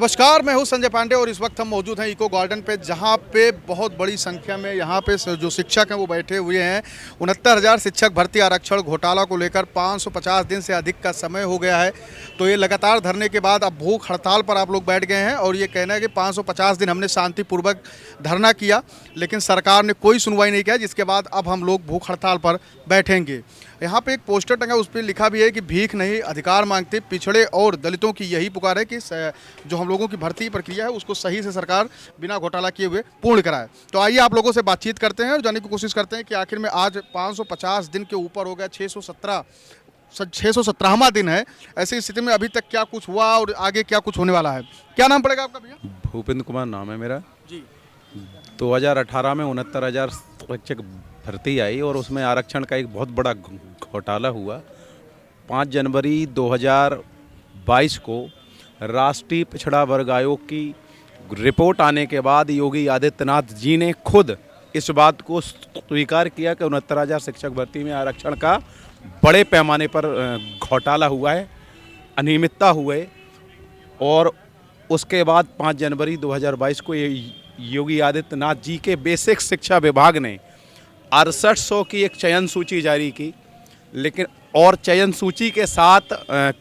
नमस्कार, मैं हूं संजय पांडे और इस वक्त हम मौजूद हैं इको गार्डन पे, जहां पे बहुत बड़ी संख्या में यहाँ पे जो शिक्षक हैं वो बैठे हुए हैं। 69,000 शिक्षक भर्ती आरक्षण घोटाला को लेकर 550 दिन से अधिक का समय हो गया है। तो ये लगातार धरने के बाद अब भूख हड़ताल पर आप लोग बैठ गए हैं और ये कहना है कि 550 दिन हमने शांतिपूर्वक धरना किया, लेकिन सरकार ने कोई सुनवाई नहीं किया, जिसके बाद अब हम लोग भूख हड़ताल पर बैठेंगे। यहाँ पे एक पोस्टर टंगा, उस पर लिखा भी है कि भीख नहीं अधिकार मांगते पिछड़े और दलितों की यही पुकार है कि जो हम लोगों की भर्ती प्रक्रिया है उसको सही से सरकार बिना घोटाला किए हुए पूर्ण कराए। तो आइए आप लोगों से बातचीत करते हैं और जानने की कोशिश करते हैं कि आखिर में आज 550 दिन के ऊपर हो गया, 617वां दिन है। ऐसी स्थिति में अभी तक क्या कुछ हुआ और आगे क्या कुछ होने वाला है? क्या नाम पड़ेगा आपका भैया? भूपेंद्र कुमार नाम है मेरा जी। 2018 में 69,000 शिक्षक भर्ती आई और उसमें आरक्षण का एक बहुत बड़ा घोटाला हुआ। 5 जनवरी 2022 को राष्ट्रीय पिछड़ा वर्ग आयोग की रिपोर्ट आने के बाद योगी आदित्यनाथ जी ने खुद इस बात को स्वीकार किया कि 69,000 शिक्षक भर्ती में आरक्षण का बड़े पैमाने पर घोटाला हुआ है, अनियमितता हुए। और उसके बाद 5 जनवरी 2022 को योगी आदित्यनाथ जी के बेसिक शिक्षा विभाग ने 6800 की एक चयन सूची जारी की, लेकिन और चयन सूची के साथ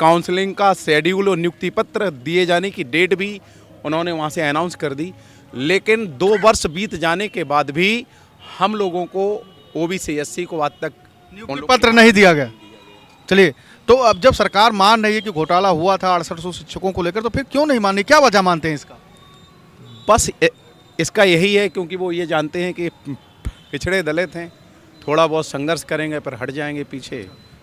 काउंसलिंग का शेड्यूल और नियुक्ति पत्र दिए जाने की डेट भी उन्होंने वहां से अनाउंस कर दी। लेकिन 2 वर्ष बीत जाने के बाद भी हम लोगों को ओबीसी एससी को आज तक नियुक्ति पत्र नहीं दिया गया। चलिए, तो अब जब सरकार मान रही है कि घोटाला हुआ था 6800 शिक्षकों को लेकर, तो फिर क्यों नहीं मानी? क्या वजह मानते हैं इसका? बस इसका यही है क्योंकि वो ये जानते हैं कि पिछड़े दलित हैं, थोड़ा बहुत संघर्ष करेंगे पर हट जाएंगे पीछे।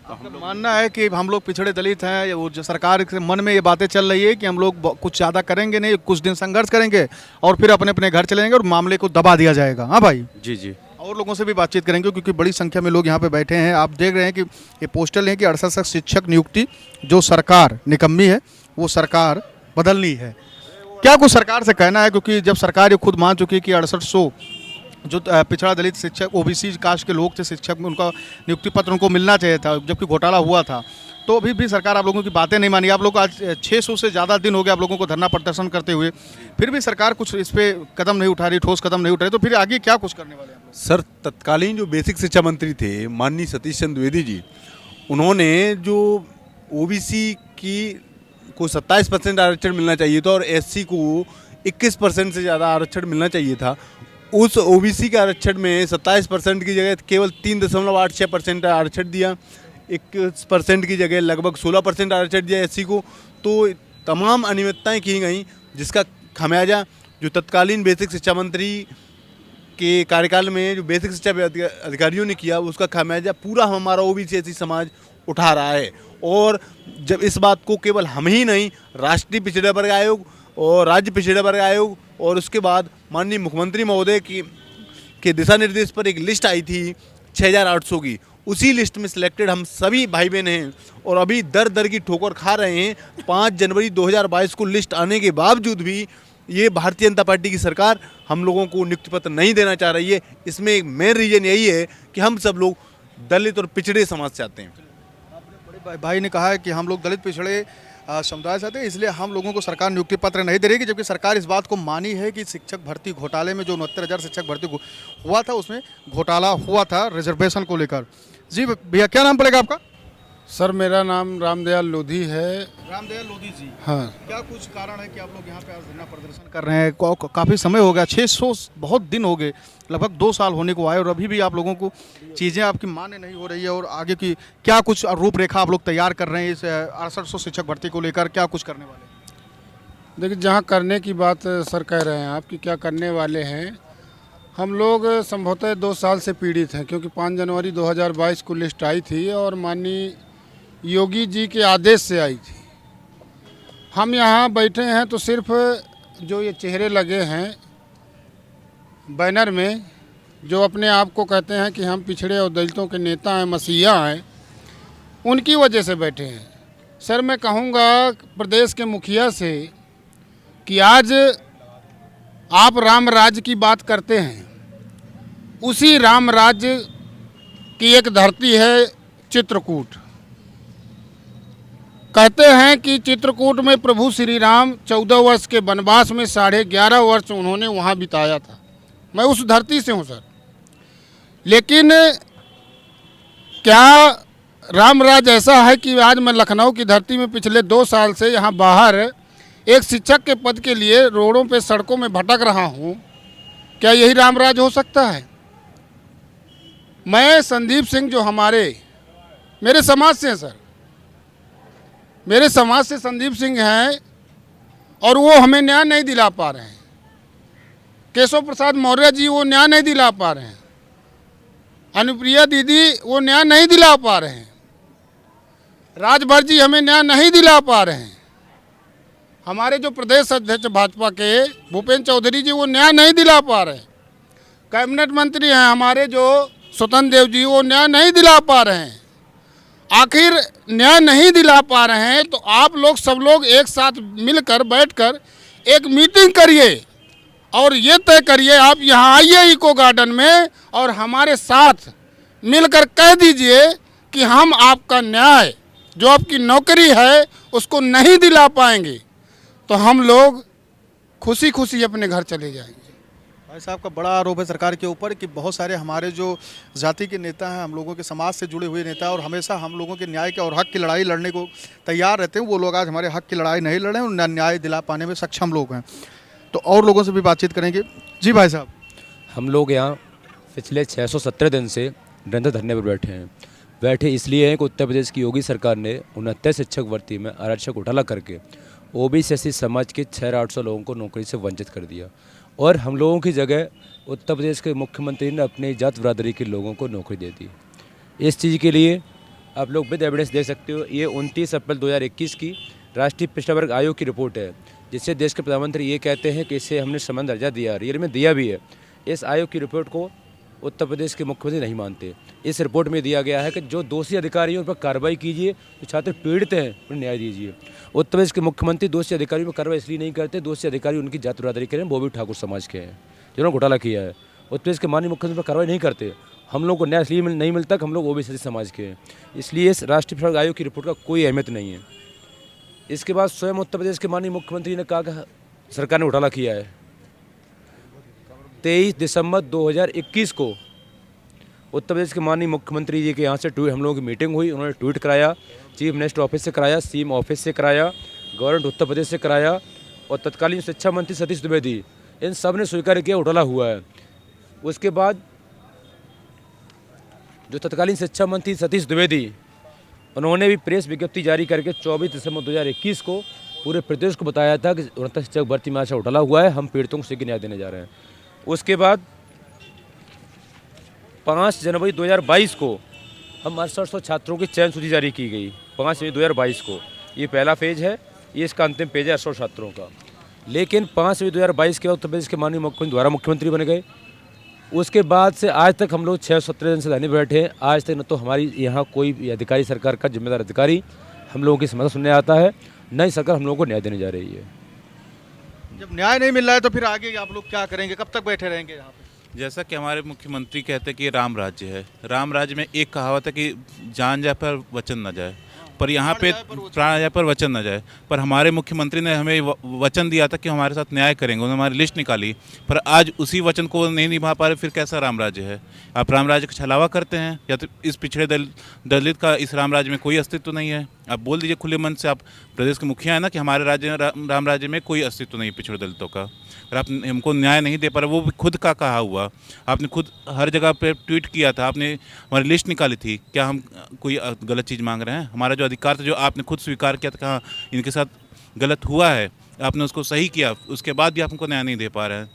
तो हम मानना है कि हम लोग पिछड़े दलित हैं, वो जो सरकार के मन में ये बातें चल रही है कि हम लोग कुछ ज़्यादा करेंगे नहीं, कुछ दिन संघर्ष करेंगे और फिर अपने अपने घर चले जाएंगे और मामले को दबा दिया जाएगा। हाँ भाई जी जी। और लोगों से भी बातचीत करेंगे क्योंकि बड़ी संख्या में लोग यहाँ पे बैठे हैं। आप देख रहे हैं कि ये पोस्टर है कि 68 शिक्षक नियुक्ति जो सरकार निकम्मी है वो सरकार बदलनी है। क्या कुछ सरकार से कहना है, क्योंकि जब सरकार ये खुद मान चुकी है कि 6800 जो पिछड़ा दलित शिक्षक ओबीसी कास्ट के लोग थे शिक्षक में, उनका नियुक्ति पत्र उनको मिलना चाहिए था जबकि घोटाला हुआ था, तो अभी भी सरकार आप लोगों की बातें नहीं मानी। आप लोग आज 600 से ज़्यादा दिन हो गए आप लोगों को धरना प्रदर्शन करते हुए, फिर भी सरकार कुछ इस पर कदम नहीं उठा रही, ठोस कदम नहीं उठा रही, तो फिर आगे क्या कुछ करने वाले हैं? सर, तत्कालीन जो बेसिक शिक्षा मंत्री थे माननीय सतीश चंद्र द्विवेदी जी, उन्होंने जो ओबीसी की को 27% आरक्षण मिलना चाहिए था और एससी को 21% से ज़्यादा आरक्षण मिलना चाहिए था, उस ओबीसी के आरक्षण में 27% की जगह केवल 3.86% आरक्षण दिया, 21% की जगह लगभग 16% आरक्षण दिया एससी को। तो तमाम अनियमितताएं की गई, जिसका खमियाजा जो तत्कालीन बेसिक शिक्षा मंत्री के कार्यकाल में जो बेसिक शिक्षा अधिकारियों ने किया, उसका खामियाजा पूरा हमारा ओबीसी एससी समाज उठा रहा है। और जब इस बात को केवल हम ही नहीं, राष्ट्रीय पिछड़ा वर्ग आयोग और राज्य पिछड़ा वर्ग आयोग और उसके बाद माननीय मुख्यमंत्री महोदय के दिशा निर्देश पर एक लिस्ट आई थी 6800 की, उसी लिस्ट में सिलेक्टेड हम सभी भाई बहन हैं और अभी दर दर की ठोकर खा रहे हैं। 5 जनवरी 2022 को लिस्ट आने के बावजूद भी ये भारतीय जनता पार्टी की सरकार हम लोगों को नियुक्ति पत्र नहीं देना चाह रही है। इसमें एक मेन रीजन यही है कि हम सब लोग दलित और पिछड़े समाज से आते हैं। बड़े भाई ने कहा है कि हम लोग दलित पिछड़े समुदाय से आते हैं, इसलिए हम लोगों को सरकार नियुक्ति पत्र नहीं दे रही, जबकि सरकार इस बात को मानी है कि शिक्षक भर्ती घोटाले में जो 69,000 शिक्षक भर्ती हुआ था उसमें घोटाला हुआ था रिजर्वेशन को लेकर। जी भैया, क्या नाम पड़ेगा आपका? सर, मेरा नाम रामदयाल लोधी है। रामदयाल लोधी जी, हाँ। क्या कुछ कारण है कि आप लोग यहाँ पे आज धरना प्रदर्शन कर रहे हैं? काफ़ी समय हो गया, 600 बहुत दिन हो गए, लगभग 2 साल होने को आए और अभी भी आप लोगों को चीज़ें आपकी मान्य नहीं हो रही है। और आगे की क्या कुछ रूपरेखा आप लोग तैयार कर रहे हैं इस 6800 शिक्षक भर्ती को लेकर? क्या कुछ करने वाले हैं? देखिए, जहाँ करने की बात सर कह रहे हैं आप कि क्या करने वाले हैं, हम लोग संभवतः 2 साल से पीड़ित हैं, क्योंकि 5 जनवरी 2022 को लिस्ट आई थी और माननीय योगी जी के आदेश से आई थी। हम यहाँ बैठे हैं तो सिर्फ जो ये चेहरे लगे हैं बैनर में, जो अपने आप को कहते हैं कि हम पिछड़े और दलितों के नेता हैं, मसीहा हैं, उनकी वजह से बैठे हैं। सर, मैं कहूँगा प्रदेश के मुखिया से कि आज आप राम राज्य की बात करते हैं, उसी राम राज्य की एक धरती है चित्रकूट। कहते हैं कि चित्रकूट में प्रभु श्री राम 14 वर्ष के वनवास में 11.5 वर्ष उन्होंने वहाँ बिताया था। मैं उस धरती से हूँ सर। लेकिन क्या रामराज ऐसा है कि आज मैं लखनऊ की धरती में पिछले 2 साल से यहाँ बाहर एक शिक्षक के पद के लिए रोडों पे सड़कों में भटक रहा हूँ? क्या यही रामराज हो सकता है? मैं संदीप सिंह जो मेरे समाज से हैं सर, मेरे समाज से संदीप सिंह हैं और वो हमें न्याय नहीं दिला पा रहे हैं। केशव प्रसाद मौर्य जी वो न्याय नहीं दिला पा रहे हैं। अनुप्रिया दीदी वो न्याय नहीं दिला पा रहे हैं। राजभर जी हमें न्याय नहीं दिला पा रहे हैं। हमारे जो प्रदेश अध्यक्ष भाजपा के भूपेंद्र चौधरी जी वो न्याय नहीं दिला पा रहे हैं। कैबिनेट मंत्री हैं हमारे जो स्वतंत्र देव जी वो न्याय नहीं दिला पा रहे हैं। आखिर न्याय नहीं दिला पा रहे हैं तो आप लोग सब लोग एक साथ मिलकर बैठकर एक मीटिंग करिए और ये तय करिए, आप यहाँ आइए इको गार्डन में और हमारे साथ मिलकर कह दीजिए कि हम आपका न्याय जो आपकी नौकरी है उसको नहीं दिला पाएंगे तो हम लोग खुशी खुशी अपने घर चले जाएंगे। भाई साहब का बड़ा आरोप है सरकार के ऊपर कि बहुत सारे हमारे जो जाति के नेता हैं, हम लोगों के समाज से जुड़े हुए नेता और हमेशा हम लोगों के न्याय के और हक की लड़ाई लड़ने को तैयार रहते हैं, वो लोग आज हमारे हक की लड़ाई नहीं लड़ रहे हैं और न्याय दिला पाने में सक्षम लोग हैं। तो और लोगों से भी बातचीत करेंगे। जी भाई साहब, हम लोग यहाँ पिछले 617 दिन से निरंतर धरने पर बैठे हैं। बैठे इसलिए हैं कि उत्तर प्रदेश की योगी सरकार ने 69 शिक्षक भर्ती में आरक्षण घोटाला करके ओबीसी एससी समाज के 600-800 लोगों को नौकरी से वंचित कर दिया और हम लोगों की जगह उत्तर प्रदेश के मुख्यमंत्री ने अपनी जात बरादरी के लोगों को नौकरी दे दी। इस चीज़ के लिए आप लोग विद एविडेंस देख सकते हो। ये 29 अप्रैल 2021 की राष्ट्रीय पिछड़ा वर्ग आयोग की रिपोर्ट है, जिससे देश के प्रधानमंत्री ये कहते हैं कि इसे हमने समान दर्जा दिया, रियल में दिया भी है। इस आयोग की रिपोर्ट को उत्तर प्रदेश के मुख्यमंत्री नहीं मानते। इस रिपोर्ट में दिया गया है कि जो दोषी अधिकारियों पर कार्रवाई कीजिए, जो छात्र पीड़ित हैं उन्हें न्याय दीजिए। उत्तर प्रदेश के मुख्यमंत्री दोषी अधिकारियों पर कार्रवाई इसलिए नहीं करते, दोषी अधिकारी उनकी जात बरादरी के हैं, वो भी ठाकुर समाज के हैं जिन्होंने घोटाला किया है। उत्तर प्रदेश के माननीय मुख्यमंत्री पर कार्रवाई नहीं करते। हम लोग को न्याय इसलिए नहीं मिलता कि हम लोग ओबीसी समाज के हैं, इसलिए इस राष्ट्रीय पिछड़ा वर्ग आयोग की रिपोर्ट का कोई अहमियत नहीं है। इसके बाद स्वयं उत्तर प्रदेश के माननीय मुख्यमंत्री ने कहा कि सरकार ने घोटाला किया है। 23 दिसंबर 2021 को उत्तर प्रदेश के माननीय मुख्यमंत्री जी के यहाँ से हम लोगों की मीटिंग हुई। उन्होंने ट्वीट कराया, चीफ मिनिस्टर ऑफिस से कराया, सीएम ऑफिस से कराया, गवर्नमेंट उत्तर प्रदेश से कराया और तत्कालीन शिक्षा मंत्री सतीश द्विवेदी, इन सब ने स्वीकार किया घोटाला हुआ है। उसके बाद जो तत्कालीन शिक्षा मंत्री सतीश द्विवेदी, उन्होंने भी प्रेस विज्ञप्ति जारी करके 24 दिसंबर 2021 को पूरे प्रदेश को बताया था कि 69 शिक्षक भर्ती में ऐसा घोटाला हुआ है, हम पीड़ितों को शीघ्र न्याय देने जा रहे हैं। उसके बाद 5 जनवरी 2022 को हम 6800 छात्रों की चयन सूची जारी की गई। 5 जनवरी 2022 को ये पहला फेज है, ये इसका अंतिम पेज है 6800 छात्रों का। लेकिन 5 जनवरी 2022 के बाद उत्तर प्रदेश के माननीय मुख्यमंत्री द्वारा मुख्यमंत्री बन गए। उसके बाद से आज तक हम लोग 617 दिन से धरने पर बैठे हैं। आज तक न तो हमारी यहाँ कोई अधिकारी, सरकार का जिम्मेदार अधिकारी हम लोगों की समस्या सुनने आता है, न ही सरकार हम लोगों को न्याय देने जा रही है। जब न्याय नहीं मिल रहा है तो फिर आगे आप लोग क्या करेंगे, कब तक बैठे रहेंगे यहाँ पे? जैसा कि हमारे मुख्यमंत्री कहते हैं कि राम राज्य है। राम राज्य में एक कहावत है कि जान जाए पर वचन न जाए, पर यहाँ पे प्राण जाए पर वचन न जाए। पर हमारे मुख्यमंत्री ने हमें वचन दिया था कि हमारे साथ न्याय करेंगे, उन्होंने हमारी लिस्ट निकाली, पर आज उसी वचन को नहीं निभा पा रहे। फिर कैसा राम राज्य है? आप राम राज्य का छलावा करते हैं, या तो इस पिछड़े दलित का इस राम राज्य में कोई अस्तित्व नहीं है। आप बोल दीजिए खुले मन से, आप प्रदेश के मुखिया हैं ना, कि हमारे राज्य राम राज्य में कोई अस्तित्व नहीं पिछड़े दलितों का। और आप हमको न्याय नहीं दे पा रहे, वो भी खुद का कहा हुआ। आपने खुद हर जगह पे ट्वीट किया था, आपने हमारी लिस्ट निकाली थी। क्या हम कोई गलत चीज़ मांग रहे हैं? हमारा जो अधिकार था, जो आपने खुद स्वीकार किया था कि हाँ इनके साथ गलत हुआ है, आपने उसको सही किया, उसके बाद भी आप हमको न्याय नहीं दे पा रहे हैं।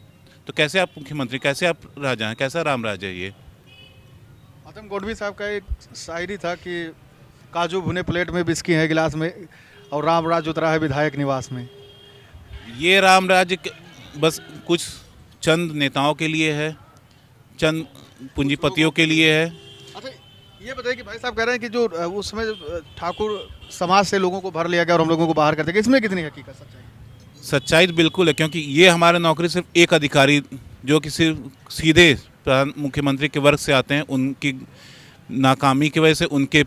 तो कैसे आप मुख्यमंत्री, कैसे आप राजा हैं, कैसा राम राज्य है ये? आतम गोडवी साहब का एक शायरी था कि काजू भुने प्लेट में, बिस्की है गिलास में, और राम राज उतरा है विधायक निवास में। ये राम राज्य बस कुछ चंद नेताओं के लिए है, चंद पूंजीपतियों के लिए है। अच्छा ये बताइए कि भाई साहब कह रहे हैं कि जो उसमें ठाकुर समाज से लोगों को भर लिया गया और हम लोगों को बाहर कर दिया, इसमें कितनी हकीकत सच्चाई? सच्चाई बिल्कुल है, क्योंकि ये हमारे नौकरी सिर्फ एक अधिकारी जो कि सिर्फ सीधे मुख्यमंत्री के वर्ग से आते हैं, उनकी नाकामी की वजह से, उनके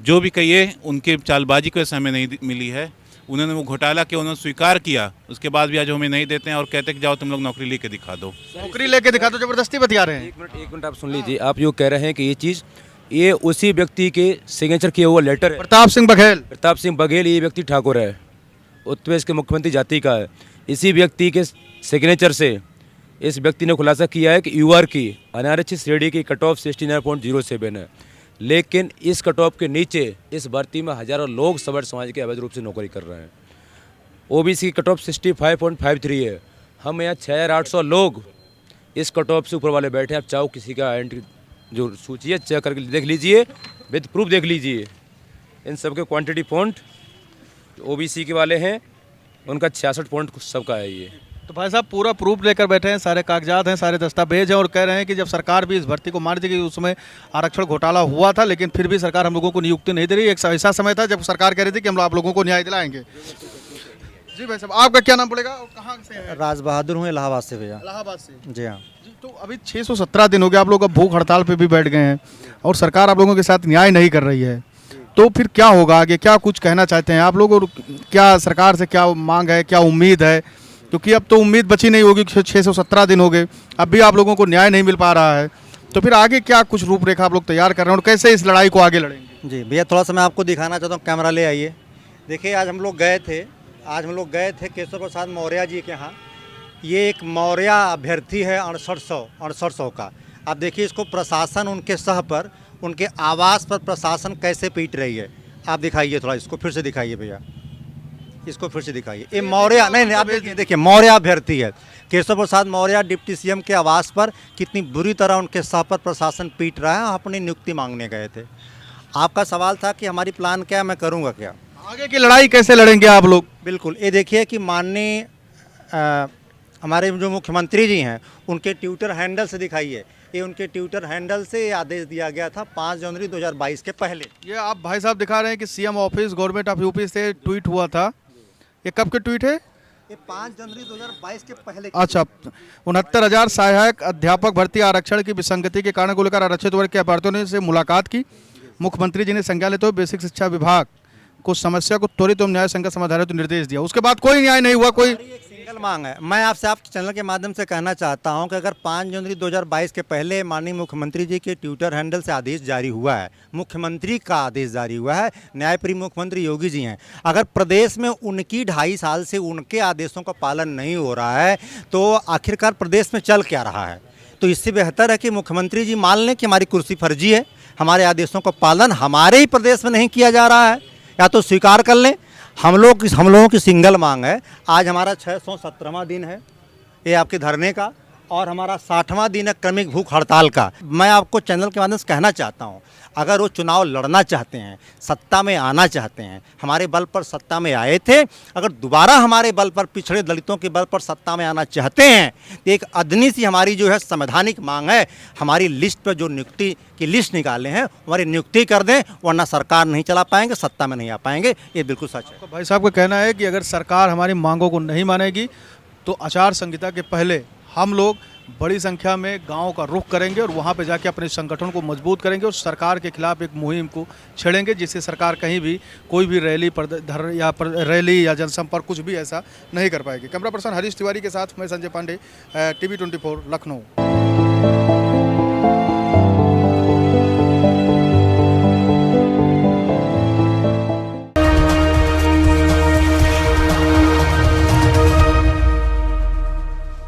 जो भी कहिए उनके चालबाजी की वजह से हमें नहीं मिली है। उन्होंने वो घोटाला किया, उन्होंने स्वीकार किया, उसके बाद भी आज हमें नहीं देते हैं और कहते हैं कि जाओ तुम लोग नौकरी लेके दिखा दो। नौकरी लेके दिखा दो, जबरदस्ती बतिया रहे हैं। एक मिनट आप सुन लीजिए। आप जो कह रहे हैं कि ये चीज़ ये उसी व्यक्ति के सिग्नेचर किया हुआ लेटर है। प्रताप सिंह बघेल, प्रताप सिंह बघेल ये व्यक्ति ठाकुर है, उत्तर प्रदेश के मुख्यमंत्री जाति का है। इसी व्यक्ति के सिग्नेचर से इस व्यक्ति ने खुलासा किया है कि यूआर की अनारक्षित श्रेणी की कट ऑफ 69.07 है, लेकिन इस कट ऑफ के नीचे इस भर्ती में हजारों लोग सवर्ण समाज के अवैध रूप से नौकरी कर रहे हैं। ओबीसी की कट ऑफ 65.53 है। हम यहाँ 6800 लोग इस कट ऑफ से ऊपर वाले बैठे हैं। आप चाहो किसी का एंट्री जो सूची है चेक करके देख लीजिए, विद प्रूफ देख लीजिए। इन सब के क्वांटिटी पॉइंट ओबीसी के वाले हैं, उनका 66 पॉइंट सबका है ये। तो भाई साहब पूरा प्रूफ लेकर बैठे हैं, सारे कागजात हैं, सारे दस्तावेज हैं और कह रहे हैं कि जब सरकार भी इस भर्ती को मान लीजिए कि उसमें आरक्षण घोटाला हुआ था, लेकिन फिर भी सरकार हम लोगों को नियुक्ति नहीं दे रही। एक ऐसा समय था जब सरकार कह रही थी कि हम आप लोगों को न्याय दिलाएंगे। जी भाई साहब, आपका क्या नाम पड़ेगा और कहाँ से हैं? राज बहादुर हूँ, इलाहाबाद से भैया। इलाहाबाद से। जी हाँ। जी, तो अभी 617 दिन हो गए, आप लोग अब भूख हड़ताल पे भी बैठ गए हैं और सरकार आप लोगों के साथ न्याय नहीं कर रही है, तो फिर क्या होगा आगे? क्या कुछ कहना चाहते हैं आप लोग और क्या सरकार से क्या मांग है, क्या उम्मीद है? क्योंकि अब तो उम्मीद बची नहीं होगी, 617 दिन हो गए, अब भी आप लोगों को न्याय नहीं मिल पा रहा है, तो फिर आगे क्या कुछ रूपरेखा आप लोग तैयार कर रहे हैं और कैसे इस लड़ाई को आगे लड़ेंगे? जी भैया, थोड़ा सा मैं आपको दिखाना चाहता हूँ, कैमरा ले आइए। देखिए आज हम लोग गए थे केशव प्रसाद मौर्य जी के यहाँ। ये एक मौर्य अभ्यर्थी है 6800 का। आप देखिए इसको प्रशासन उनके सह पर, उनके आवास पर प्रशासन कैसे पीट रही है। आप दिखाइए थोड़ा, इसको फिर से दिखाइए भैया, इसको फिर से दिखाइए। ये मौर्य नहीं, आप देखिए मौर्य अभ्यर्थी है केशव प्रसाद मौर्य, डिप्टी सीएम के आवास पर कितनी बुरी तरह उनके सह पर प्रशासन पीट रहा है। अपनी नियुक्ति मांगने गए थे। आपका सवाल था कि हमारी प्लान क्या है, मैं करूँगा क्या, आगे की लड़ाई कैसे लड़ेंगे आप लोग? बिल्कुल। ये देखिए कि माननीय हमारे जो मुख्यमंत्री जी हैं उनके ट्विटर हैंडल से दिखाइए। ये उनके ट्विटर हैंडल से ये आदेश दिया गया था 5 जनवरी 2022 के पहले। ये आप भाई साहब दिखा रहे हैं कि CM office government of UP से ट्वीट हुआ था। ये कब के ट्वीट है? ये 5 जनवरी 2022 के पहले। अच्छा, 69,000 सहायक अध्यापक भर्ती आरक्षण की विसंगति के कारण को लेकर आरक्षित वर्ग के अभ्यर्थियों ने से मुलाकात की। मुख्यमंत्री जी ने संज्ञान लेते हुए बेसिक शिक्षा विभाग को समस्या को त्वरित एवं न्याय संगत समाधान हेतु निर्देश दिया। उसके बाद कोई न्याय नहीं हुआ। कोई एक सिंगल मांग है। मैं आपसे आपके चैनल के माध्यम से कहना चाहता हूं कि अगर 5 जनवरी 2022 के पहले माननीय मुख्यमंत्री जी के ट्विटर हैंडल से आदेश जारी हुआ है, मुख्यमंत्री का आदेश जारी हुआ है, न्यायप्रिय मुख्यमंत्री योगी जी हैं, अगर प्रदेश में उनकी 2.5 साल से उनके आदेशों का पालन नहीं हो रहा है तो आखिरकार प्रदेश में चल क्या रहा है? तो इससे बेहतर है कि मुख्यमंत्री जी मान लें कि हमारी कुर्सी फर्जी है, हमारे आदेशों का पालन हमारे ही प्रदेश में नहीं किया जा रहा है, या तो स्वीकार कर लें। हम लोगों की सिंगल मांग है। आज हमारा 617वां दिन है ये आपके धरने का, और हमारा 60वां दिन है क्रमिक भूख हड़ताल का। मैं आपको चैनल के माध्यम से कहना चाहता हूं, अगर वो चुनाव लड़ना चाहते हैं, सत्ता में आना चाहते हैं, हमारे बल पर सत्ता में आए थे, अगर दोबारा हमारे बल पर, पिछड़े दलितों के बल पर सत्ता में आना चाहते हैं, तो एक अदनी सी हमारी जो है संवैधानिक मांग है, हमारी लिस्ट पर जो नियुक्ति की लिस्ट निकाले हैं हमारी नियुक्ति कर दें, वरना सरकार नहीं चला पाएंगे, सत्ता में नहीं आ पाएंगे। ये बिल्कुल सच है। तो भाई साहब का कहना है कि अगर सरकार हमारी मांगों को नहीं मानेगी तो आचार संहिता के पहले हम लोग बड़ी संख्या में गांव का रुख करेंगे और वहां पे जाके अपने संगठन को मजबूत करेंगे और सरकार के खिलाफ एक मुहिम को छेड़ेंगे, जिससे सरकार कहीं भी कोई भी रैली या जनसंपर्क कुछ भी ऐसा नहीं कर पाएगी। कैमरा पर्सन हरीश तिवारी के साथ मैं संजय पांडे, TV 24 लखनऊ।